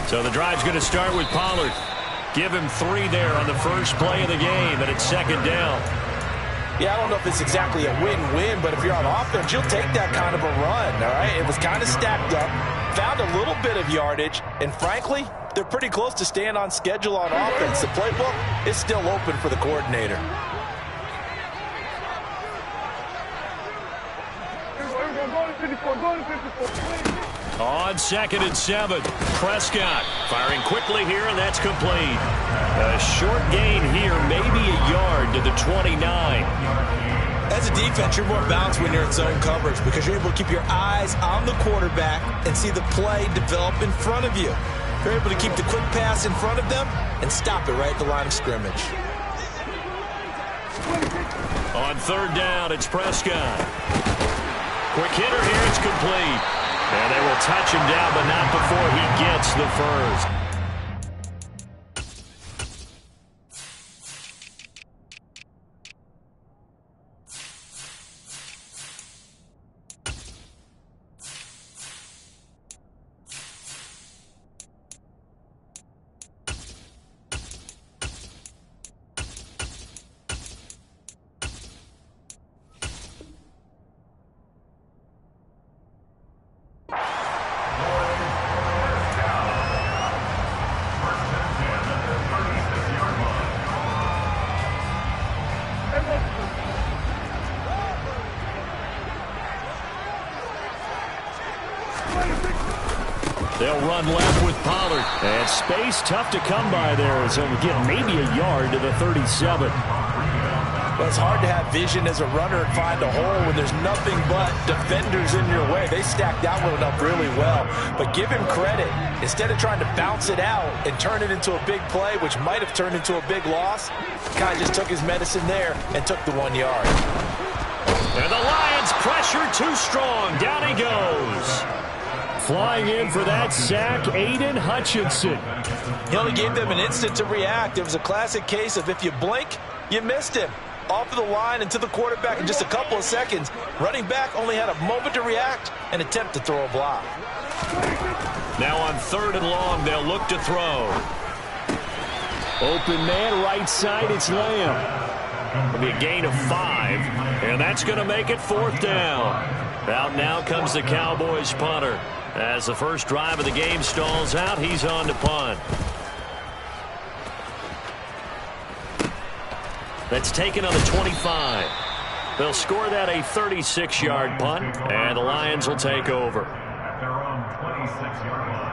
So the drive's going to start with Pollard. Give him 3 there on the first play of the game, and it's second down. Yeah, I don't know if it's exactly a win-win, but if you're on offense, you'll take that kind of a run, all right? It was kind of stacked up, found a little bit of yardage, and frankly, they're pretty close to staying on schedule on offense. The playbook is still open for the coordinator. On 2nd and 7, Prescott firing quickly here, and that's complete. A short gain here, maybe a yard to the 29. As a defense, you're more balanced when you're in zone coverage because you're able to keep your eyes on the quarterback and see the play develop in front of you. You're able to keep the quick pass in front of them and stop it right at the line of scrimmage. On 3rd down, it's Prescott. Quick hitter here, it's complete. And they will touch him down, but not before he gets the first. They'll run left with Pollard. And space tough to come by there. So we get maybe a yard to the 37. Well, it's hard to have vision as a runner and find a hole when there's nothing but defenders in your way. They stacked that one up really well. But give him credit. Instead of trying to bounce it out and turn it into a big play, which might have turned into a big loss, kind of just took his medicine there and took the 1 yard. And the Lions pressure too strong. Down he goes. Flying in for that sack, Aiden Hutchinson. He only gave them an instant to react. It was a classic case of if you blink, you missed him. Off of the line and to the quarterback in just a couple of seconds. Running back only had a moment to react and attempt to throw a block. Now on 3rd and long, they'll look to throw. Open man, right side, it's Lamb. It'll be a gain of 5, and that's going to make it 4th down. Out now comes the Cowboys punter. As the first drive of the game stalls out, he's on to punt. That's taken on the 25. They'll score that a 36-yard punt, and the Lions will take over. At their own 26-yard line.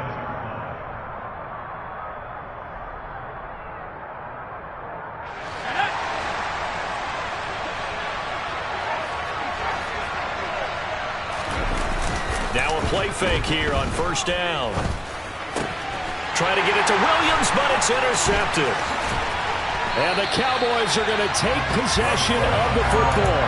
Now a play fake here on 1st down. Trying to get it to Williams, but it's intercepted. And the Cowboys are going to take possession of the football.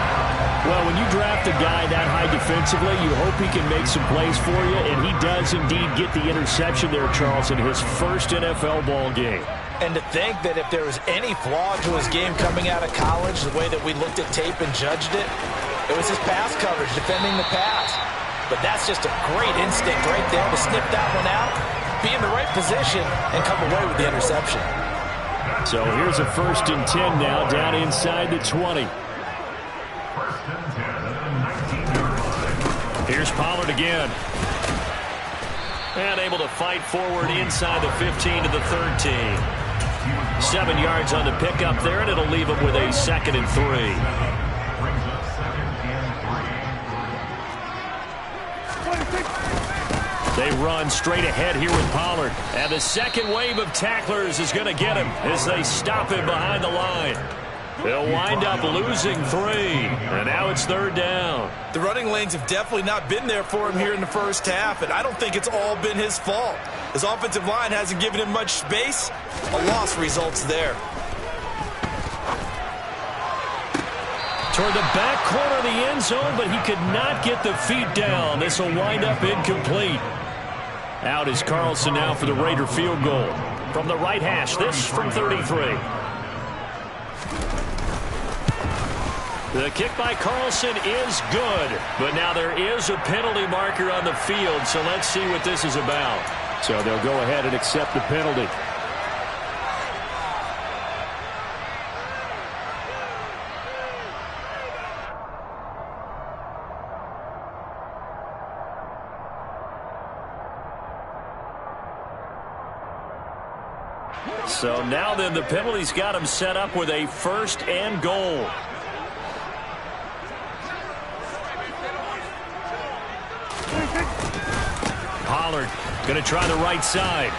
Well, when you draft a guy that high defensively, you hope he can make some plays for you, and he does indeed get the interception there, Charles, in his first NFL ball game. And to think that if there was any flaw to his game coming out of college, the way that we looked at tape and judged it, it was his pass coverage, defending the pass. But that's just a great instinct right there to snip that one out, be in the right position, and come away with the interception. So here's a 1st and 10 now, down inside the 20. 1st and 10 at the 19-yard line. Here's Pollard again. And able to fight forward inside the 15 to the 13. 7 yards on the pickup there, and it'll leave him with a 2nd and 3. They run straight ahead here with Pollard. And the second wave of tacklers is going to get him as they stop him behind the line. They'll wind up losing 3. And now it's 3rd down. The running lanes have definitely not been there for him here in the first half, and I don't think it's all been his fault. His offensive line hasn't given him much space. A loss results there. Toward the back corner of the end zone, but he could not get the feet down. This will wind up incomplete. Out is Carlson now for the Raider field goal. From the right hash, this from 33. The kick by Carlson is good, but now there is a penalty marker on the field, so let's see what this is about. So they'll go ahead and accept the penalty. So now then the penalty's got him set up with a 1st and goal. Pollard going to try the right side.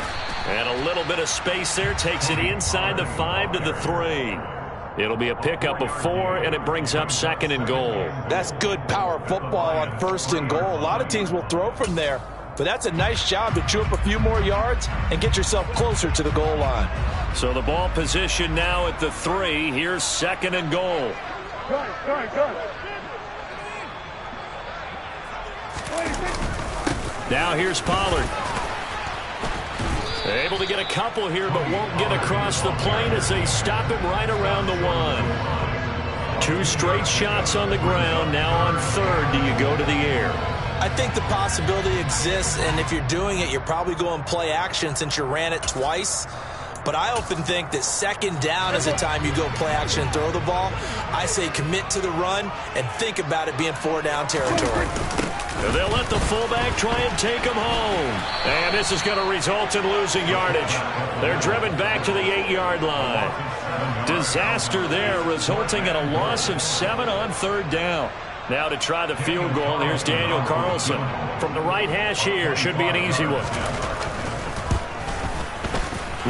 And a little bit of space there. Takes it inside the 5 to the 3. It'll be a pickup of 4, and it brings up 2nd and goal. That's good power football on 1st and goal. A lot of teams will throw from there. But that's a nice job to chew up a few more yards and get yourself closer to the goal line. So the ball position now at the 3. Here's 2nd and goal. Now here's Pollard. Able to get a couple here, but won't get across the plane as they stop him right around the 1. 2 straight shots on the ground. Now on 3rd, do you go to the air? I think the possibility exists, and if you're doing it, you're probably going play action since you ran it twice. But I often think that 2nd down is the time you go play action and throw the ball. I say commit to the run and think about it being 4-down territory. They'll let the fullback try and take him home. And this is going to result in losing yardage. They're driven back to the 8-yard line. Disaster there, resulting in a loss of 7 on 3rd down. Now to try the field goal, here's Daniel Carlson. From the right hash here, should be an easy one.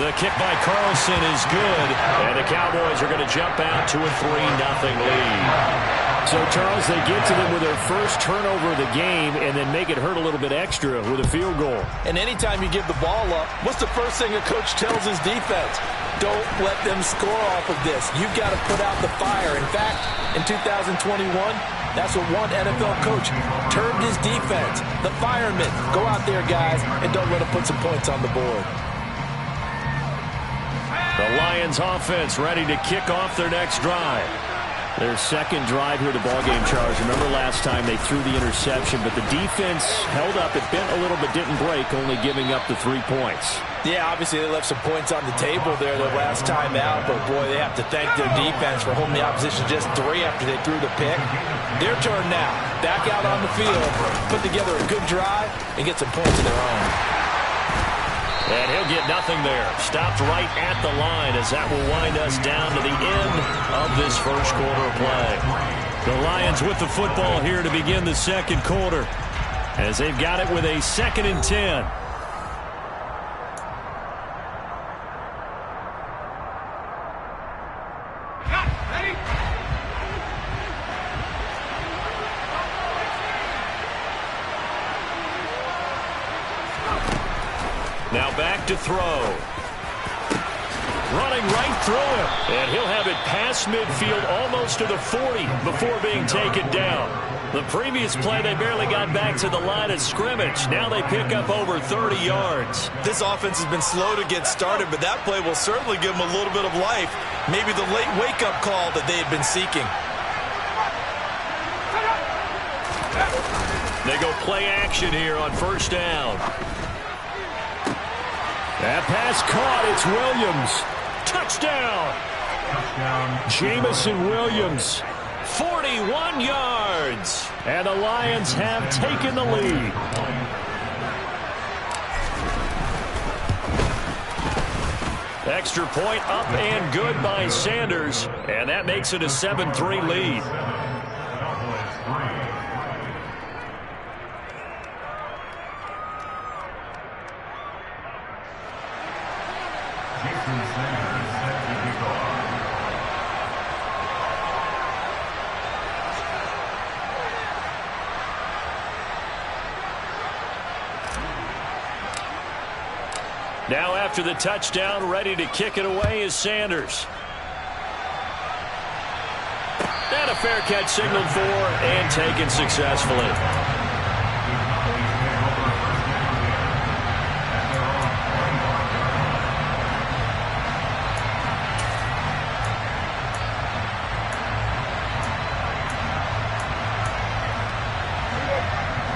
The kick by Carlson is good, and the Cowboys are going to jump out to a 3-0 lead. So, Charles, they get to them with their first turnover of the game and then make it hurt a little bit extra with a field goal. And anytime you give the ball up, what's the first thing a coach tells his defense? Don't let them score off of this. You've got to put out the fire. In fact, in 2021, that's what one NFL coach termed his defense. The firemen. Go out there, guys, and don't let them put some points on the board. The Lions offense ready to kick off their next drive. Their 2nd drive here to ballgame, Charles. Remember last time they threw the interception, but the defense held up. It bent a little but didn't break, only giving up the 3 points. Yeah, obviously they left some points on the table there the last time out, but boy, they have to thank their defense for holding the opposition just 3 after they threw the pick. Their turn now. Back out on the field, put together a good drive, and get some points of their own. And he'll get nothing there. Stopped right at the line as that will wind us down to the end of this first quarter of play. The Lions with the football here to begin the 2nd quarter as they've got it with a 2nd and 10. Now back to throw. Running right through him. And he'll have it past midfield almost to the 40 before being taken down. The previous play, they barely got back to the line of scrimmage. Now they pick up over 30 yards. This offense has been slow to get started, but that play will certainly give them a little bit of life. Maybe the late wake-up call that they had been seeking. They go play action here on 1st down. That pass caught. It's Williams. Touchdown. Jamison Williams. 41 yards. And the Lions have taken the lead. Extra point up and good by Sanders. And that makes it a 7-3 lead. Now after the touchdown, ready to kick it away is Sanders. And a fair catch signaled for and taken successfully.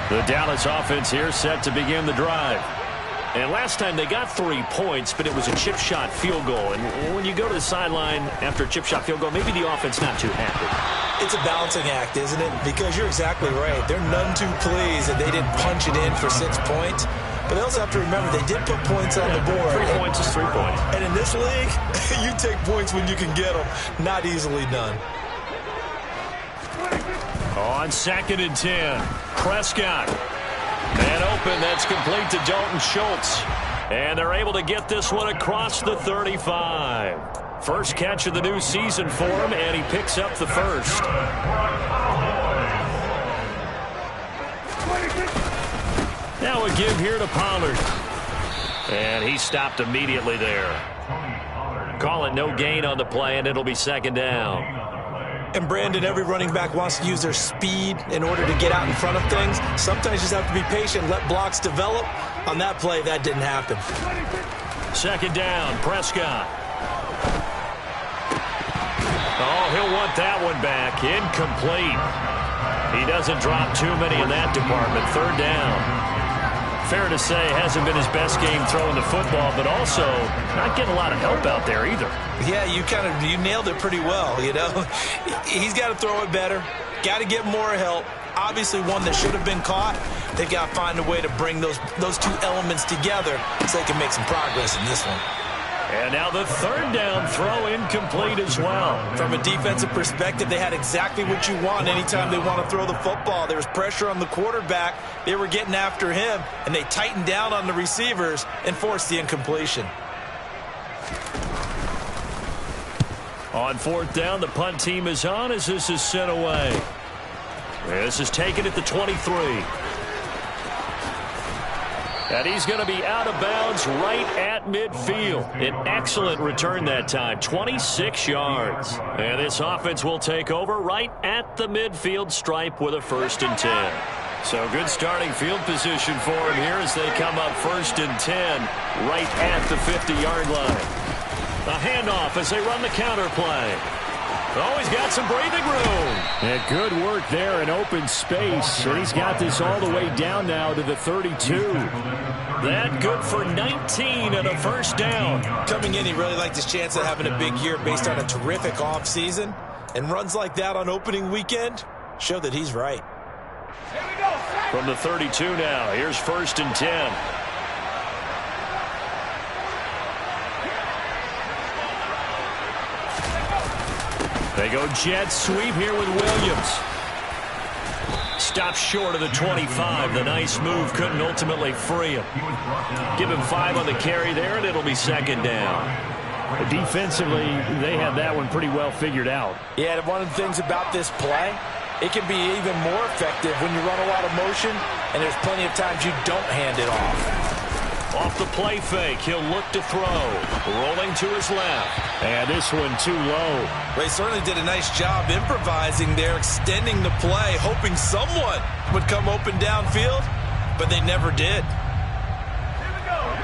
The Dallas offense here set to begin the drive. And last time they got 3 points, but it was a chip shot field goal. And when you go to the sideline after a chip shot field goal, maybe the offense not too happy. It's a balancing act, isn't it? Because you're exactly right. They're none too pleased that they didn't punch it in for 6 points. But they also have to remember they did put points on the board. 3 points is 3 points. And in this league, you take points when you can get them. Not easily done. On 2nd and 10, Prescott. Man open, that's complete to Dalton Schultz. And they're able to get this one across the 35. First catch of the new season for him, and he picks up the first. Now a give here to Pollard. And he stopped immediately there. Call it no gain on the play, and it'll be 2nd down. And Brandon, every running back wants to use their speed in order to get out in front of things. Sometimes you just have to be patient, let blocks develop. On that play, that didn't happen. 2nd down, Prescott. Oh, he'll want that one back. Incomplete. He doesn't drop too many in that department. 3rd down. Fair to say, hasn't been his best game throwing the football, but also not getting a lot of help out there either. Yeah, you nailed it pretty well, you know. He's got to throw it better. Got to get more help. Obviously one that should have been caught. They've got to find a way to bring those two elements together so they can make some progress in this one. And now the 3rd down throw incomplete as well. From a defensive perspective, they had exactly what you want anytime they want to throw the football. There was pressure on the quarterback. They were getting after him, and they tightened down on the receivers and forced the incompletion. On 4th down, the punt team is on as this is sent away. This is taken at the 23. And he's going to be out of bounds right at midfield. An excellent return that time, 26 yards. And this offense will take over right at the midfield stripe with a 1st and 10. So good starting field position for him here as they come up 1st and 10 right at the 50-yard line. A handoff as they run the counter play. Oh, he's got some breathing room. And good work there in open space. And he's got this all the way down now to the 32. That good for 19 and a 1st down. Coming in, he really liked his chance of having a big year based on a terrific offseason. And runs like that on opening weekend show that he's right. From the 32 now, here's 1st and 10. They go jet sweep here with Williams. Stops short of the 25. The nice move couldn't ultimately free him. Give him 5 on the carry there, and it'll be 2nd down. Defensively, they have that one pretty well figured out. Yeah, and one of the things about this play, it can be even more effective when you run a lot of motion, and there's plenty of times you don't hand it off. Off the play fake, he'll look to throw. Rolling to his left. And this one too low. They certainly did a nice job improvising there, extending the play, hoping someone would come open downfield, but they never did.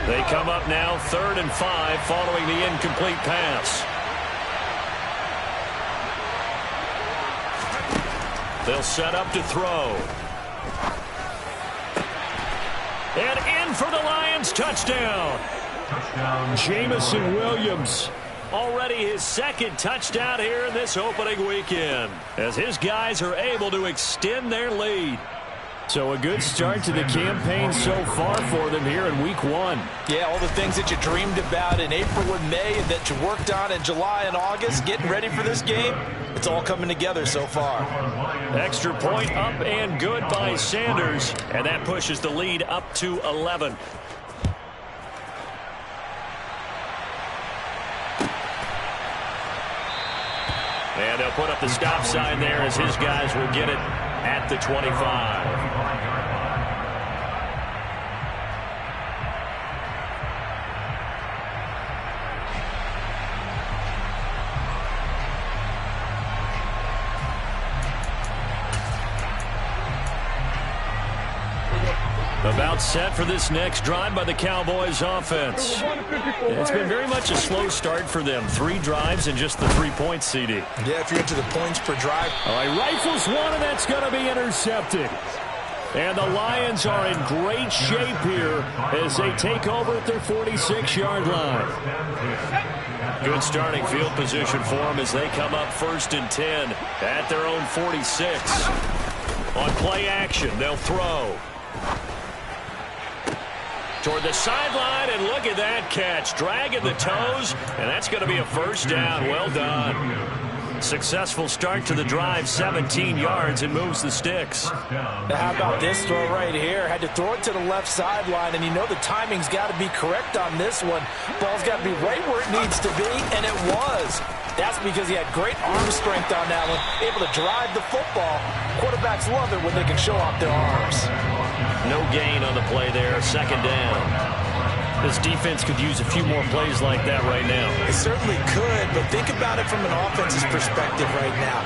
They come up now 3rd and 5 following the incomplete pass. They'll set up to throw. And in for the Lions, touchdown. Jameson Williams. Already his 2nd touchdown here in this opening weekend, as his guys are able to extend their lead. So a good start to the campaign so far for them here in week 1. Yeah, all the things that you dreamed about in April and May and that you worked on in July and August, getting ready for this game, it's all coming together so far. Extra point up and good by Sanders, and that pushes the lead up to 11. And they'll put up the stop sign there as his guys will get it at the 25. About set for this next drive by the Cowboys offense. It's been very much a slow start for them. 3 drives and just the 3 points, CD. Yeah, if you're into the points per drive. All right, rifles one, and that's going to be intercepted. And the Lions are in great shape here as they take over at their 46-yard line. Good starting field position for them as they come up 1st and 10 at their own 46. On play action, they'll throw. Toward the sideline, and look at that catch. Dragging the toes, and that's going to be a 1st down. Well done. Successful start to the drive, 17 yards, and moves the sticks. Now how about this throw right here? Had to throw it to the left sideline, and you know the timing's got to be correct on this one. Ball's got to be right where it needs to be, and it was. That's because he had great arm strength on that one, able to drive the football. Quarterbacks love it when they can show off their arms. No gain on the play there, 2nd down. This defense could use a few more plays like that right now. It certainly could, but think about it from an offense's perspective right now.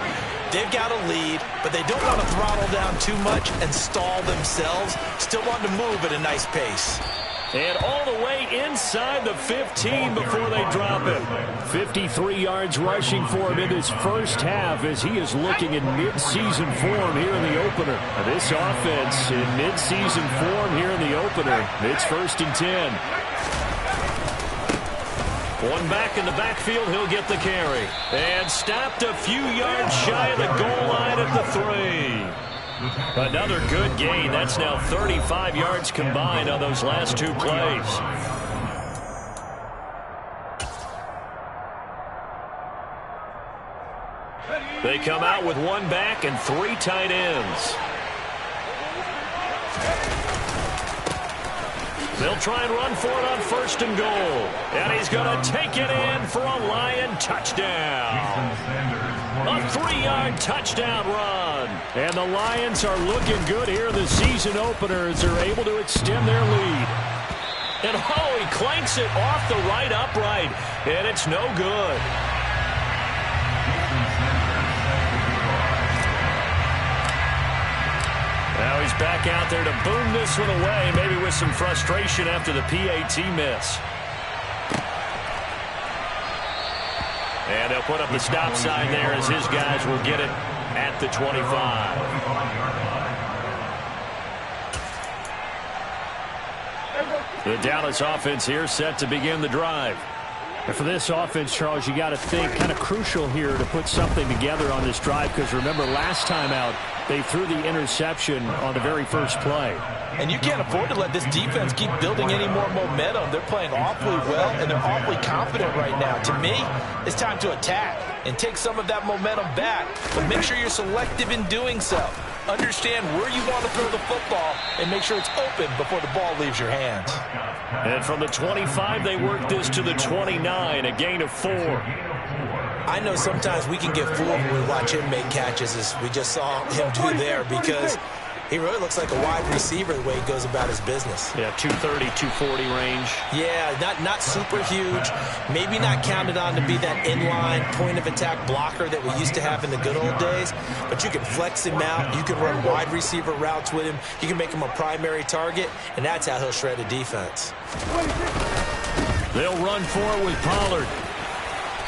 They've got a lead, but they don't want to throttle down too much and stall themselves. Still want to move at a nice pace. And all the way inside the 15 before they drop him. 53 yards rushing for him in his first half as he is looking in mid-season form here in the opener. This offense in mid-season form here in the opener. It's 1st and 10. One back in the backfield, he'll get the carry. And stopped a few yards shy of the goal line at the 3. Another good gain. That's now 35 yards combined on those last 2 plays. They come out with 1 back and 3 tight ends. They'll try and run for it on 1st and goal. And he's going to take it in for a Lion touchdown. A 3-yard touchdown run. And the Lions are looking good here in the season opener as they're able to extend their lead. And oh, he clanks it off the right upright. And it's no good. Now he's back out there to boom this one away, maybe with some frustration after the PAT miss. And they'll put up the stop sign there as his guys will get it at the 25. The Dallas offense here set to begin the drive. And for this offense, Charles, you got to think kind of crucial here to put something together on this drive because remember last time out they threw the interception on the very first play. And you can't afford to let this defense keep building any more momentum. They're playing awfully well, and they're awfully confident right now. To me, it's time to attack and take some of that momentum back, but make sure you're selective in doing so. Understand where you want to throw the football and make sure it's open before the ball leaves your hands. And from the 25, they work this to the 29, a gain of 4. I know sometimes we can get fooled when we watch him make catches as we just saw him do there because he really looks like a wide receiver the way he goes about his business. Yeah, 230, 240 range. Yeah, not super huge. Maybe not counted on to be that inline point-of-attack blocker that we used to have in the good old days. But you can flex him out. You can run wide receiver routes with him. You can make him a primary target, and that's how he'll shred a defense. They'll run for it with Pollard.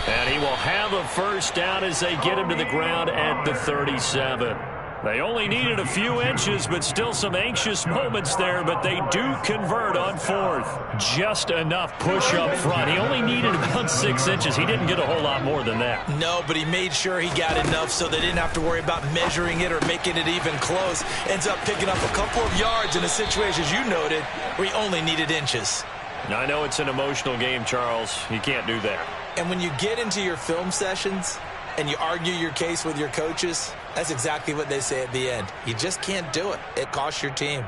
And he will have a 1st down as they get him to the ground at the 37. They only needed a few inches, but still some anxious moments there, but they do convert on 4th. Just enough push up front. He only needed about 6 inches. He didn't get a whole lot more than that. No, but he made sure he got enough so they didn't have to worry about measuring it or making it even close. Ends up picking up a couple of yards in a situation, as you noted, where he only needed inches. I know it's an emotional game, Charles. You can't do that. And when you get into your film sessions and you argue your case with your coaches, that's exactly what they say at the end. You just can't do it. It costs your team.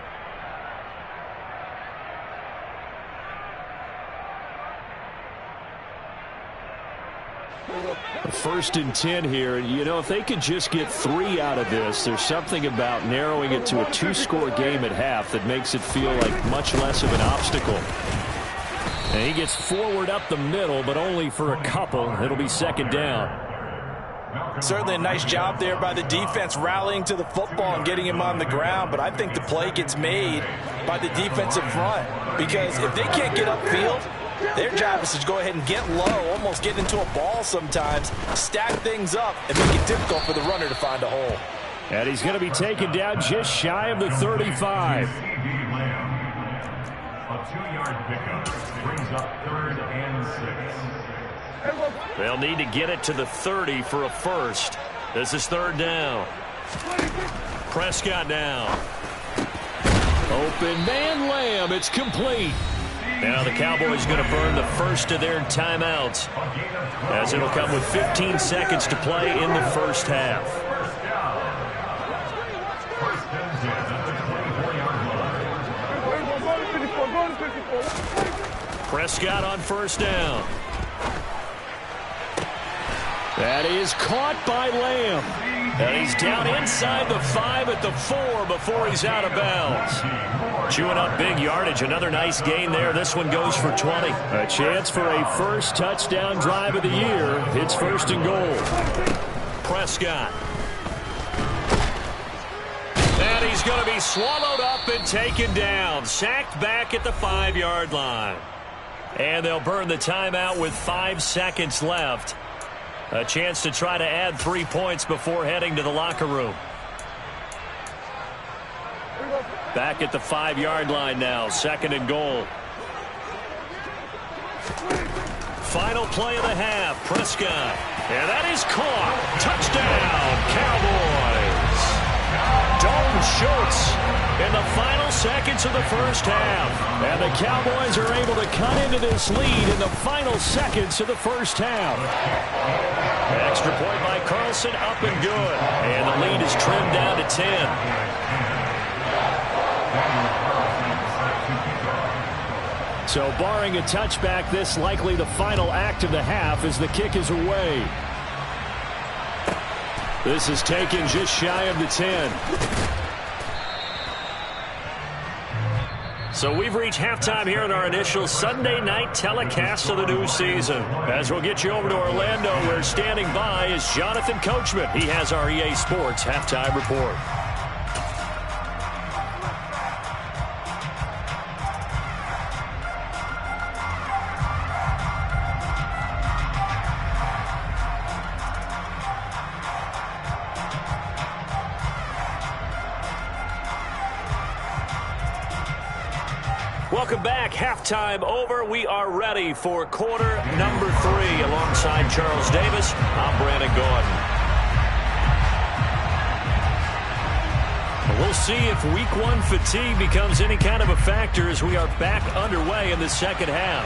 First and 10 here. You know, if they could just get 3 out of this, there's something about narrowing it to a 2-score game at half that makes it feel like much less of an obstacle. And he gets forward up the middle, but only for a couple. It'll be 2nd down. Certainly a nice job there by the defense rallying to the football and getting him on the ground, but I think the play gets made by the defensive front because if they can't get upfield, their job is to go ahead and get low, almost get into a ball sometimes, stack things up, and make it difficult for the runner to find a hole. And he's going to be taken down just shy of the 35. A 2-yard pickup brings up 3rd and 6. They'll need to get it to the 30 for a first. This is 3rd down. Prescott now. Open man Lamb. It's complete. Now the Cowboys going to burn the first of their timeouts, as it'll come with 15 seconds to play in the first half. First and 10 at the 24-yard line. Prescott on first down. That is caught by Lamb. And he's down inside the 5 at the 4 before he's out of bounds. Chewing up big yardage. Another nice gain there. This one goes for 20. A chance for a first touchdown drive of the year. It's 1st and goal. Prescott. And he's going to be swallowed up and taken down. Sacked back at the 5-yard line. And they'll burn the timeout with 5 seconds left. A chance to try to add 3 points before heading to the locker room. Back at the 5-yard line now. 2nd and goal. Final play of the half. Prescott. And that is caught. Touchdown, Cowboys. Dalton Schultz in the final seconds of the first half. And the Cowboys are able to cut into this lead in the final seconds of the first half. Extra point by Carlson, up and good. And the lead is trimmed down to 10. So barring a touchback, this likely the final act of the half as the kick is away. This is taken just shy of the 10. So we've reached halftime here in our initial Sunday night telecast of the new season. As we'll get you over to Orlando, where standing by is Jonathan Coachman. He has our EA Sports halftime report. Welcome back. Halftime over. We are ready for quarter number 3. Alongside Charles Davis, I'm Brandon Gaudin. We'll see if week 1 fatigue becomes any kind of a factor as we are back underway in the second half.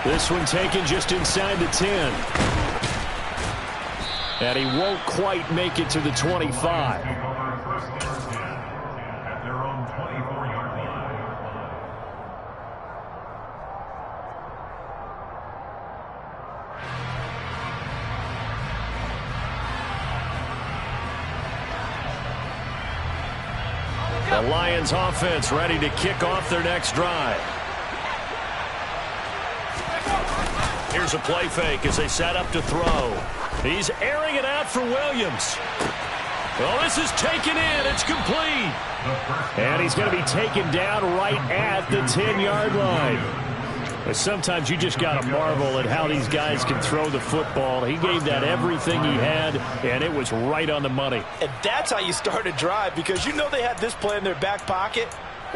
This one taken just inside the 10. And he won't quite make it to the 25. The Lions offense ready to kick off their next drive. Here's a play fake as they set up to throw. He's airing it out for Williams. Well, this is taken in. It's complete. And he's going to be taken down right at the 10-yard line. But sometimes you just got to marvel at how these guys can throw the football. He gave that everything he had, and it was right on the money. And that's how you start a drive, because you know they had this play in their back pocket,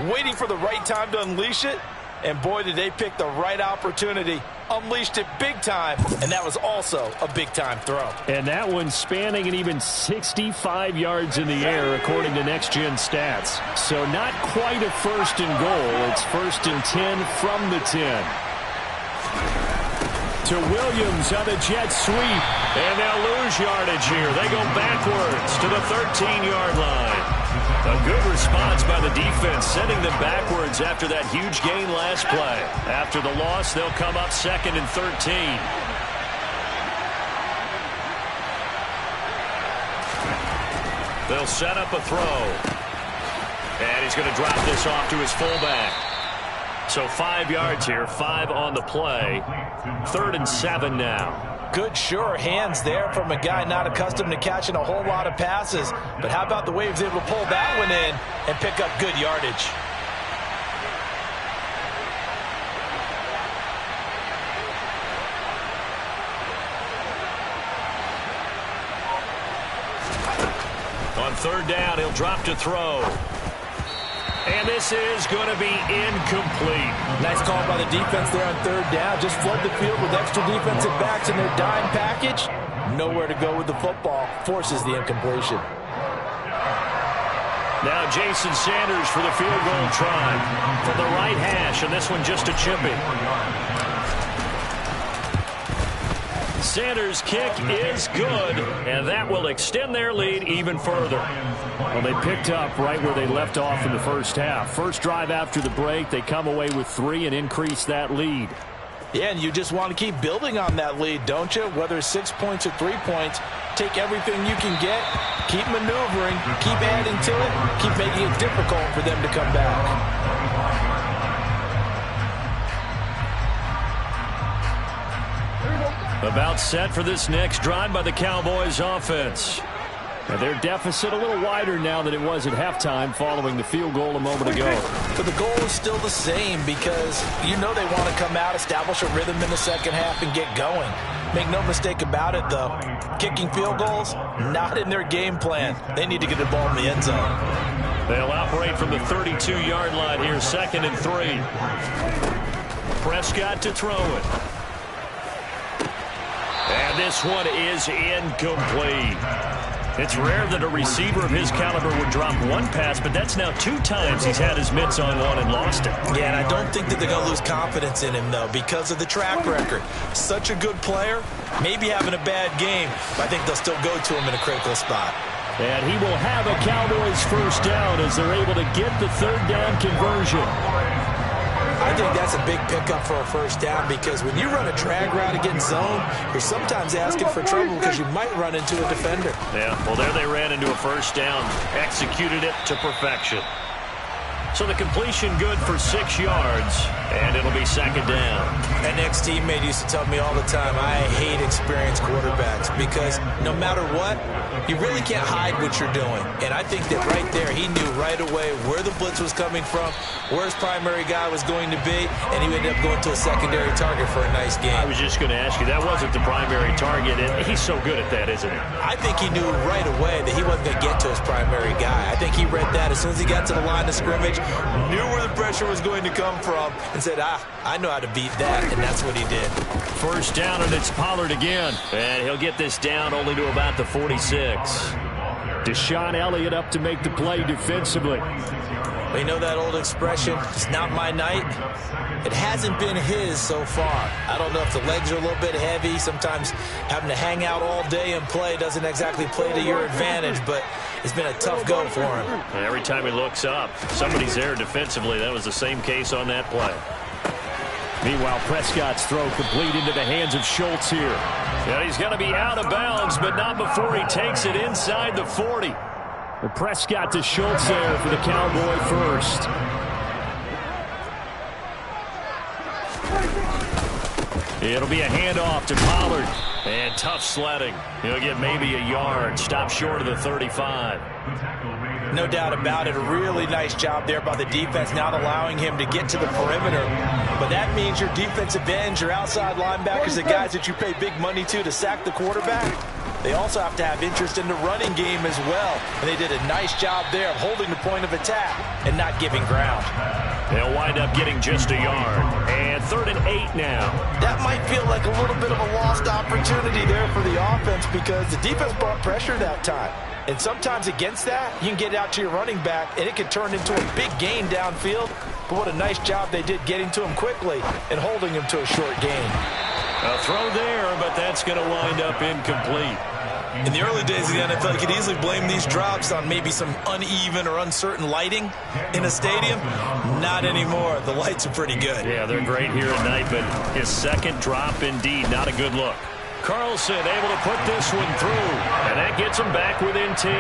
waiting for the right time to unleash it. And boy, did they pick the right opportunity. Unleashed it big time, and that was also a big-time throw. And that one spanning an even 65 yards in the air, according to Next Gen Stats. So not quite a 1st and goal. It's 1st and 10 from the 10. To Williams on the jet sweep. And they'll lose yardage here. They go backwards to the 13-yard line. A good response by the defense, sending them backwards after that huge gain last play. After the loss, they'll come up 2nd and 13. They'll set up a throw. And he's going to drop this off to his fullback. So 5 yards here, 5 on the play. 3rd and 7 now. Good, sure hands there from a guy not accustomed to catching a whole lot of passes. But how about the way he was able to pull that one in and pick up good yardage? third down. He'll drop to throw. And this is going to be incomplete. Nice call by the defense there on third down. Just flood the field with extra defensive backs in their dime package. Nowhere to go with the football. Forces the incompletion. Now Jason Sanders for the field goal try from the right hash, and this one just a chippy. Sanders' kick is good, and that will extend their lead even further. Well, they picked up right where they left off in the first half. First drive after the break, they come away with 3 and increase that lead. Yeah, and you just want to keep building on that lead, don't you? Whether it's 6 points or 3 points, take everything you can get, keep maneuvering, keep adding to it, keep making it difficult for them to come back. About set for this next drive by the Cowboys offense. And their deficit a little wider now than it was at halftime following the field goal a moment ago. But the goal is still the same because you know they want to come out, establish a rhythm in the second half, and get going. Make no mistake about it, though. Kicking field goals, not in their game plan. They need to get the ball in the end zone. They'll operate from the 32-yard line here, 2nd and 3. Prescott to throw it. And this one is incomplete. It's rare that a receiver of his caliber would drop one pass, but that's now 2 times he's had his mitts on one and lost it. Yeah, and I don't think that they're going to lose confidence in him, though, because of the track record. Such a good player, maybe having a bad game, but I think they'll still go to him in a critical spot. And he will have a Cowboys first down as they're able to get the third down conversion. I think that's a big pickup for a first down because when you run a drag route against zone, you're sometimes asking for trouble because you might run into a defender. Yeah, well, there they ran into a first down, executed it to perfection. So the completion good for 6 yards, and it'll be 2nd down. An ex-teammate used to tell me all the time, I hate experienced quarterbacks because no matter what, you really can't hide what you're doing. And I think that right there, he knew right away where the blitz was coming from, where his primary guy was going to be, and he ended up going to a secondary target for a nice game. I was just going to ask you, that wasn't the primary target, and he's so good at that, isn't he? I think he knew right away that he wasn't going to get to his primary guy. I think he read that as soon as he got to the line of scrimmage, knew where the pressure was going to come from, and said, I know how to beat that, and that's what he did. First down, and it's Pollard again. And he'll get this down only to about the 46. Deshaun Elliott up to make the play defensively. We know that old expression, it's not my night. It hasn't been his so far. I don't know if the legs are a little bit heavy. Sometimes having to hang out all day and play doesn't exactly play to your advantage, but it's been a tough go for him. And every time he looks up, somebody's there defensively. That was the same case on that play. Meanwhile, Prescott's throw complete into the hands of Schultz here. Yeah, he's going to be out of bounds, but not before he takes it inside the 40. The Prescott to Schultz there for the Cowboy first. It'll be a handoff to Pollard. And tough sledding. He'll get maybe a yard. Stop short of the 35. No doubt about it. A really nice job there by the defense, not allowing him to get to the perimeter. But that means your defensive ends, your outside linebackers, the guys that you pay big money to sack the quarterback, they also have to have interest in the running game as well. And they did a nice job there of holding the point of attack and not giving ground. They'll wind up getting just a yard. And 3rd and 8 now. That might feel like a little bit of a lost opportunity there for the offense because the defense brought pressure that time. And sometimes against that, you can get out to your running back, and it can turn into a big gain downfield. But what a nice job they did getting to him quickly and holding him to a short gain. A throw there, but that's going to wind up incomplete. In the early days of the NFL, you could easily blame these drops on maybe some uneven or uncertain lighting in a stadium. Not anymore. The lights are pretty good. Yeah, they're great here at night, but his second drop, indeed, not a good look. Carlson able to put this one through, and that gets him back within 10.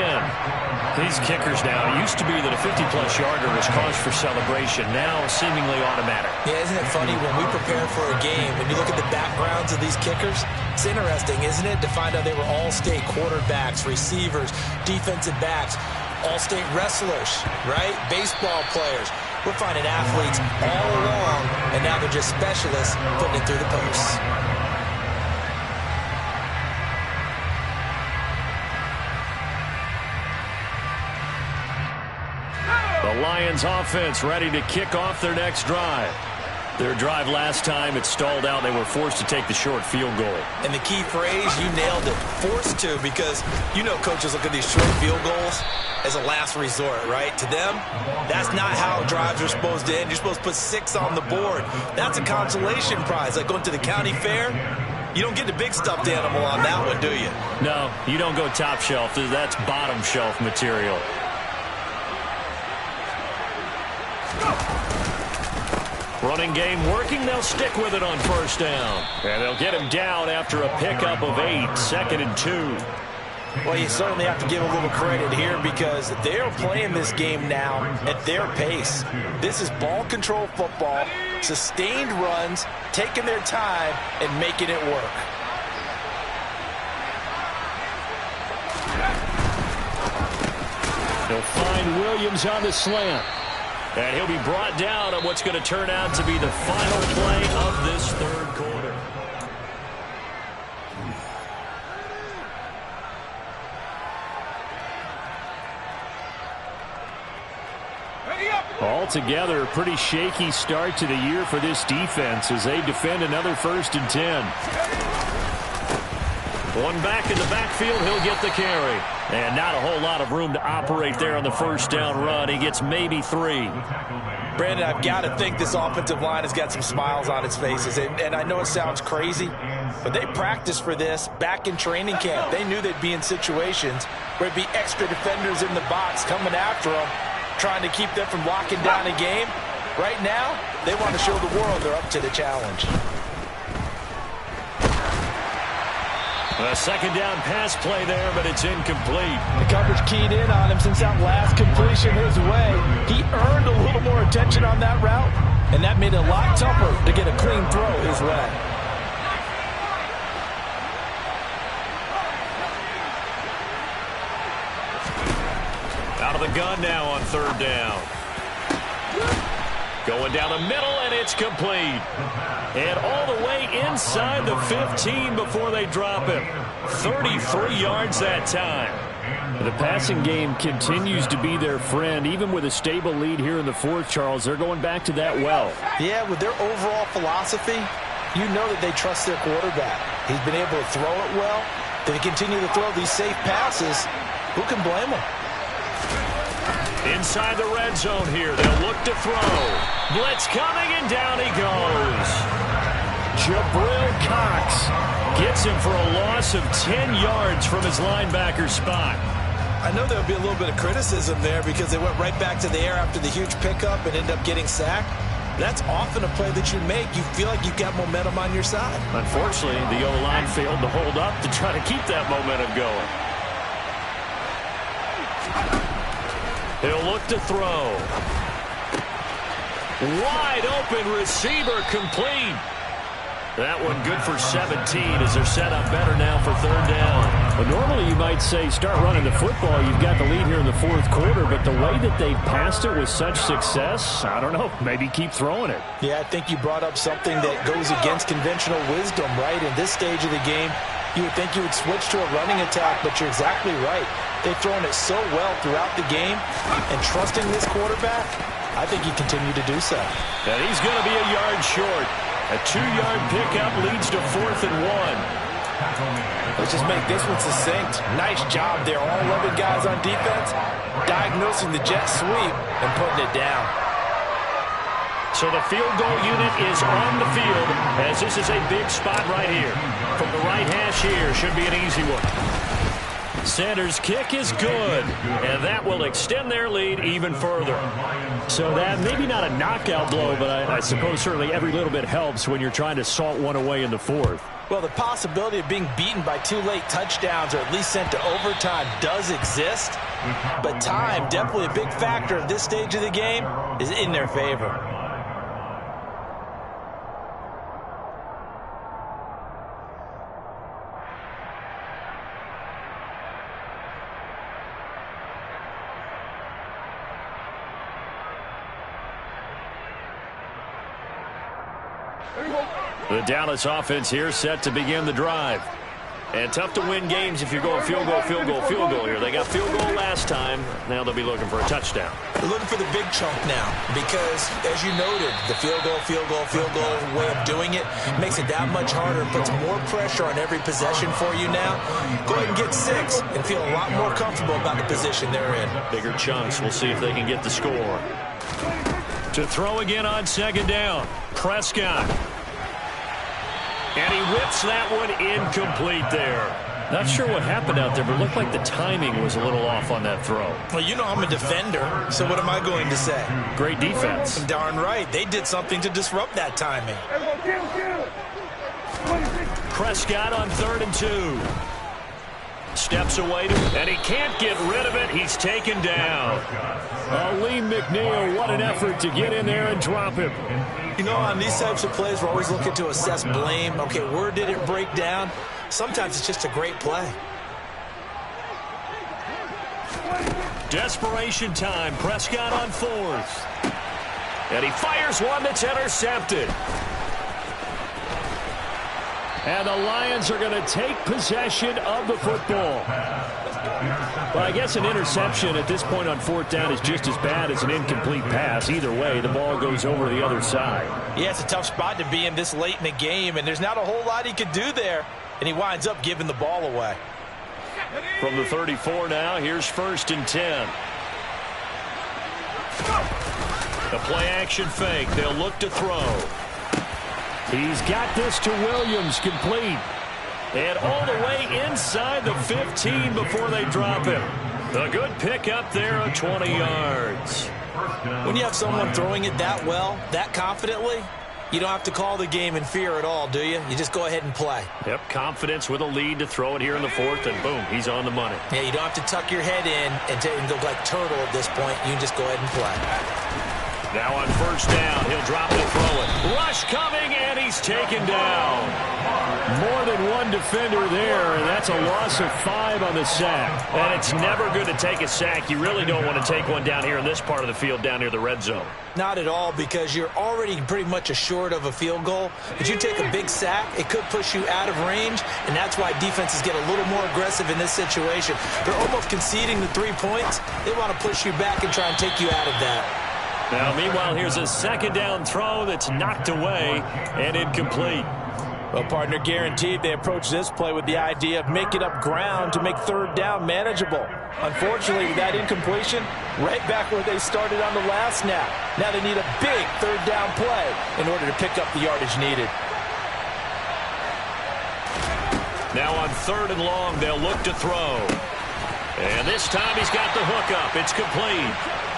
These kickers now, it used to be that a 50-plus yarder was cause for celebration, now seemingly automatic. Yeah, isn't it funny when we prepare for a game, when you look at the backgrounds of these kickers, it's interesting, isn't it, to find out they were all-state quarterbacks, receivers, defensive backs, all-state wrestlers, right? Baseball players. We're finding athletes all along, and now they're just specialists putting it through the posts. Lions offense ready to kick off their next drive. Their drive last time, it stalled out. They were forced to take the short field goal. And the key phrase, you nailed it, forced to, because you know coaches look at these short field goals as a last resort, right? To them, that's not how drives are supposed to end. You're supposed to put 6 on the board. That's a consolation prize. Like going to the county fair, you don't get the big stuffed animal on that one, do you? No, you don't go top shelf. That's bottom shelf material. Running game working. They'll stick with it on first down. And they'll get him down after a pickup of 8, 2nd and 2. Well, you certainly have to give a little credit here because they're playing this game now at their pace. This is ball control football, sustained runs, taking their time and making it work. They'll find Williams on the slant. And he'll be brought down on what's going to turn out to be the final play of this third quarter. Altogether, a pretty shaky start to the year for this defense as they defend another 1st and 10. One back in the backfield, he'll get the carry. And not a whole lot of room to operate there on the first down run. He gets maybe 3. Brandon, I've got to think this offensive line has got some smiles on its faces. And I know it sounds crazy, but they practiced for this back in training camp. They knew they'd be in situations where there'd be extra defenders in the box coming after them, trying to keep them from locking down a game. Right now, they want to show the world they're up to the challenge. A second down pass play there, but it's incomplete. The coverage keyed in on him since that last completion his way. He earned a little more attention on that route, and that made it a lot tougher to get a clean throw his way. Out of the gun now on 3rd down. Going down the middle, and it's complete. And all the way inside the 15 before they drop him. 33 yards that time. The passing game continues to be their friend. Even with a stable lead here in the 4th, Charles, they're going back to that well. Yeah, with their overall philosophy, you know that they trust their quarterback. He's been able to throw it well. They continue to throw these safe passes. Who can blame them? Inside the red zone here. They'll look to throw. Blitz coming, and down he goes. Jabril Cox gets him for a loss of 10 yards from his linebacker spot. I know there'll be a little bit of criticism there because they went right back to the air after the huge pickup and ended up getting sacked. That's often a play that you make. You feel like you've got momentum on your side. Unfortunately, the O-line failed to hold up to try to keep that momentum going. He'll look to throw. Wide open receiver complete. That one good for 17 as they're set up better now for 3rd down. But normally you might say start running the football. You've got the lead here in the 4th quarter, but the way that they've passed it with such success, I don't know, maybe keep throwing it. Yeah, I think you brought up something that goes against conventional wisdom, right? In this stage of the game, you would think you would switch to a running attack, but you're exactly right. They've thrown it so well throughout the game, and trusting this quarterback, I think you continue to do so. And he's going to be a yard short. A 2-yard pickup leads to 4th and 1. Let's just make this one succinct. Nice job there. All 11 guys on defense diagnosing the jet sweep and putting it down. So the field goal unit is on the field as this is a big spot right here. From the right hash here, should be an easy one. Sanders' kick is good, and that will extend their lead even further. So that maybe not a knockout blow, but I suppose certainly every little bit helps when you're trying to salt one away in the 4th. Well, the possibility of being beaten by 2 late touchdowns or at least sent to overtime does exist, but time, definitely a big factor at this stage of the game, is in their favor. The Dallas offense here set to begin the drive. And tough to win games if you're going field goal, field goal, field goal here. They got field goal last time. Now they'll be looking for a touchdown. They're looking for the big chunk now because, as you noted, the field goal, field goal, field goal way of doing it makes it that much harder and puts more pressure on every possession for you now. Go ahead and get 6 and feel a lot more comfortable about the position they're in. Bigger chunks. We'll see if they can get the score. To throw again on second down, Prescott. And he whips that one incomplete there. Not sure what happened out there, but it looked like the timing was a little off on that throw. Well, you know I'm a defender, so what am I going to say? Great defense. Darn right. They did something to disrupt that timing. Prescott on 3rd and 2. Steps away, and he can't get rid of it. He's taken down. Lee McNeil, what an effort to get in there and drop him. You know, on these types of plays, we're always looking to assess blame. Okay, where did it break down? Sometimes it's just a great play. Desperation time. Prescott on 4th. And he fires one that's intercepted. And the Lions are going to take possession of the football. Well, I guess an interception at this point on 4th down is just as bad as an incomplete pass. Either way, the ball goes over the other side. Yeah, it's a tough spot to be in this late in the game, and there's not a whole lot he could do there. And he winds up giving the ball away. From the 34 now, here's 1st and 10. The play-action fake. They'll look to throw. He's got this to Williams, complete. And all the way inside the 15 before they drop him. A good pick up there of 20 yards. When you have someone throwing it that well, that confidently, you don't have to call the game in fear at all, do you? You just go ahead and play. Yep, confidence with a lead to throw it here in the 4th, and boom, he's on the money. Yeah, you don't have to tuck your head in and go like turtle at this point. You can just go ahead and play. Now on 1st down, he'll drop it, throw it. Rush coming, and he's taken down. More than one defender there, and that's a loss of 5 on the sack. And it's never good to take a sack. You really don't want to take one down here in this part of the field, down near the red zone. Not at all, because you're already pretty much assured of a field goal. But you take a big sack, it could push you out of range, and that's why defenses get a little more aggressive in this situation. They're almost conceding the 3 points. They want to push you back and try and take you out of that. Now, meanwhile, here's a 2nd down throw that's knocked away and incomplete. Well, partner, guaranteed they approach this play with the idea of making up ground to make 3rd down manageable. Unfortunately, with that incompletion, right back where they started on the last snap. Now they need a big 3rd down play in order to pick up the yardage needed. Now on 3rd and long, they'll look to throw. And this time he's got the hook up. It's complete.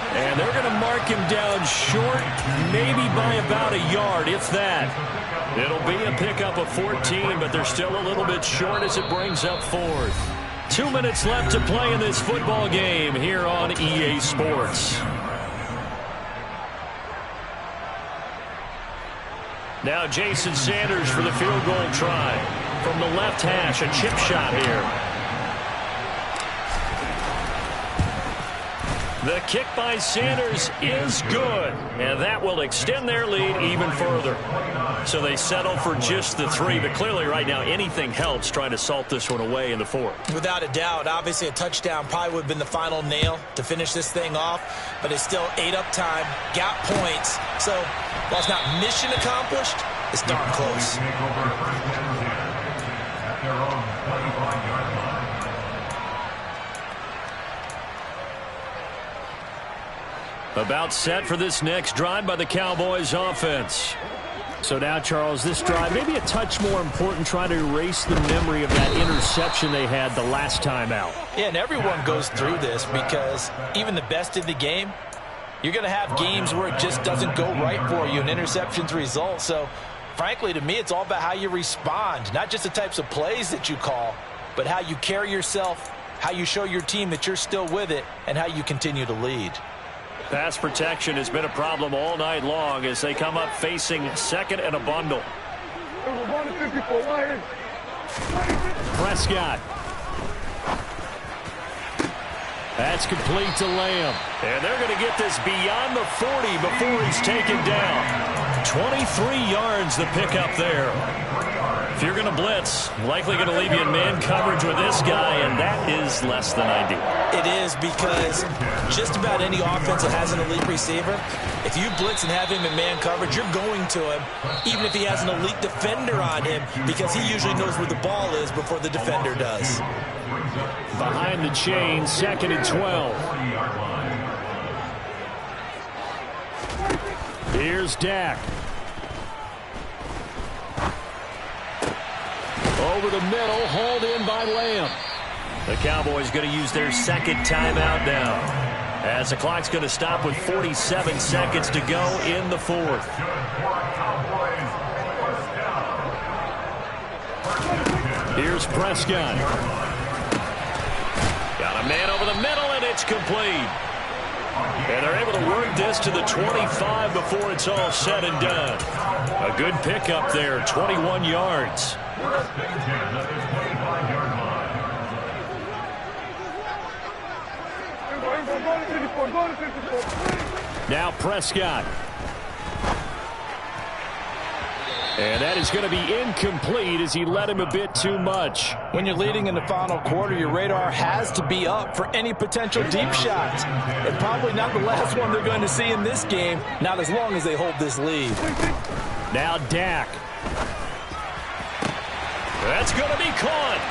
And they're going to mark him down short, maybe by about a yard, if that. It'll be a pickup of 14, but they're still a little bit short as it brings up 4th. 2 minutes left to play in this football game here on EA Sports. Now Jason Sanders for the field goal try. From the left hash, a chip shot here. The kick by Sanders is good, and that will extend their lead even further. So they settle for just the 3, but clearly right now anything helps trying to salt this one away in the 4th. Without a doubt, obviously a touchdown probably would have been the final nail to finish this thing off, but it's still 8 up time, got points. So while it's not mission accomplished, it's darn close. About set for this next drive by the Cowboys offense. So now, Charles, this drive maybe a touch more important, trying to erase the memory of that interception they had the last time out. Yeah, and everyone goes through this because even the best in the game, you're going to have games where it just doesn't go right for you, and interceptions result. So, frankly, to me, it's all about how you respond, not just the types of plays that you call, but how you carry yourself, how you show your team that you're still with it, and how you continue to lead. Pass protection has been a problem all night long as they come up facing 2nd and a bundle. Prescott. That's complete to Lamb. And they're going to get this beyond the 40 before he's taken down. 23 yards the pickup there. If you're going to blitz, likely going to leave you in man coverage with this guy, and that is less than ideal. It is, because just about any offense that has an elite receiver, if you blitz and have him in man coverage, you're going to him, even if he has an elite defender on him, because he usually knows where the ball is before the defender does. Behind the chain, 2nd and 12. Here's Dak. Over the middle, hauled in by Lamb. The Cowboys going to use their second timeout now, as the clock's going to stop with 47 seconds to go in the 4th. Here's Prescott. Got a man over the middle, and it's complete. And they're able to work this to the 25 before it's all said and done. A good pickup there, 21 yards. Now Prescott. And that is going to be incomplete as he led him a bit too much. When you're leading in the final quarter, your radar has to be up for any potential deep shots. And probably not the last one they're going to see in this game, not as long as they hold this lead. Now Dak. That's going to be caught.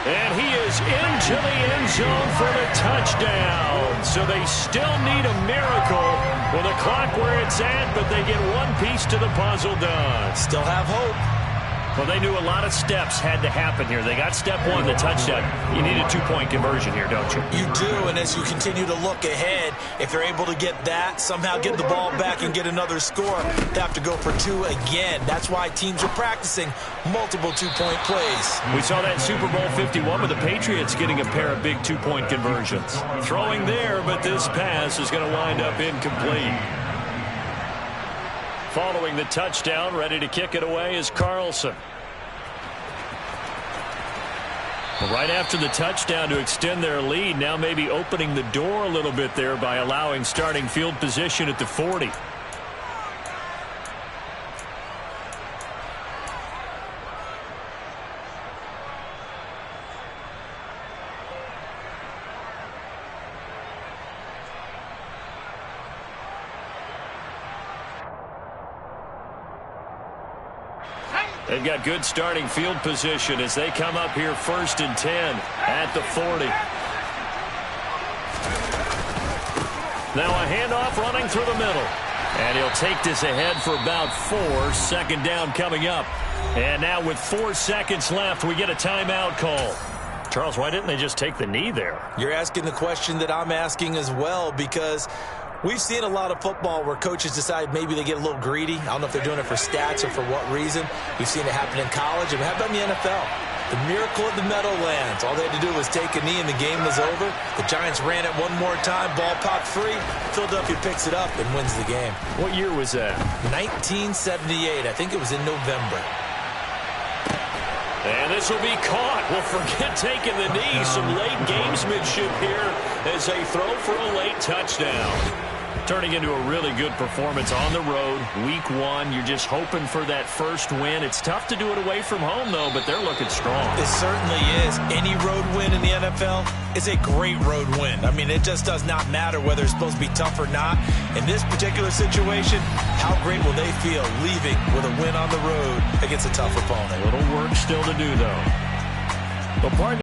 And he is into the end zone for the touchdown. So they still need a miracle with the clock where it's at, but they get one piece to the puzzle done. Still have hope. Well, they knew a lot of steps had to happen here. They got step one, the touchdown. You need a two-point conversion here, don't you? You do, and as you continue to look ahead, if they're able to get that, somehow get the ball back and get another score, they have to go for two again. That's why teams are practicing multiple two-point plays. We saw that Super Bowl 51 with the Patriots getting a pair of big two-point conversions. Throwing there, but this pass is going to wind up incomplete. Following the touchdown, ready to kick it away is Carlson. Right after the touchdown to extend their lead, now maybe opening the door a little bit there by allowing starting field position at the 40. They've got good starting field position as they come up here 1st and 10 at the 40. Now a handoff running through the middle. And he'll take this ahead for about 4. 2nd down coming up. And now with 4 seconds left, we get a timeout call. Charles, why didn't they just take the knee there? You're asking the question that I'm asking as well, because we've seen a lot of football where coaches decide maybe they get a little greedy. I don't know if they're doing it for stats or for what reason. We've seen it happen in college, and we have done in the NFL. The miracle of the Meadowlands. All they had to do was take a knee, and the game was over. The Giants ran it one more time. Ball popped free. Philadelphia picks it up and wins the game. What year was that? 1978. I think it was in November. And this will be caught. Well, forget taking the knee. Some late gamesmanship here as they throw for a late touchdown. Turning into a really good performance on the road. Week 1, you're just hoping for that first win. It's tough to do it away from home, though, but they're looking strong. It certainly is. Any road win in the NFL is a great road win. I mean, it just does not matter whether it's supposed to be tough or not. In this particular situation, how great will they feel leaving with a win on the road against a tough opponent? A little work still to do, though. Well,